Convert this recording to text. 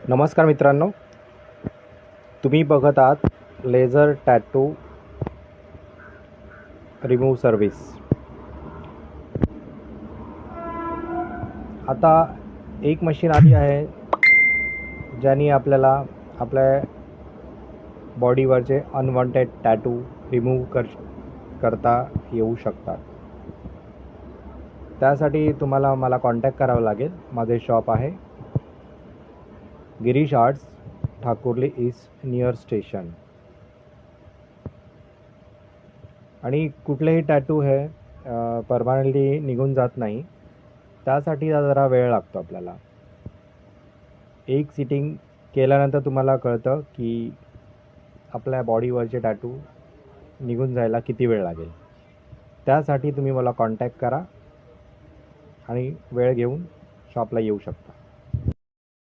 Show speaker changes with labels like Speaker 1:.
Speaker 1: नमस्कार मित्रांनो, तुम्ही बघत आहात लेझर टॅटू रिमूव्ह सर्व्हिस. आता एक मशीन आली आहे ज्याने आपल्याला आपल्या बॉडीवरचे अनवॉन्टेड टॅटू रिमूव्ह करता येऊ शकतात. त्यासाठी तुम्हाला मला कॉन्टॅक्ट करावं लागेल. माझे शॉप आहे Girish arts, Thakurli east, near station. आणि कुठलेही टॅटू हे परमनंटली निघून जात नाही. त्यासाठी जरा वेळ लागतो आपल्याला. एक सिटिंग केल्यानंतर तुम्हाला कळतं की आपल्या बॉडीवरचे टॅटू निघून जायला किती वेळ लागेल. त्यासाठी तुम्ही मला कॉन्टॅक्ट करा आणि वेळ घेऊन शॉपला येऊ शकता.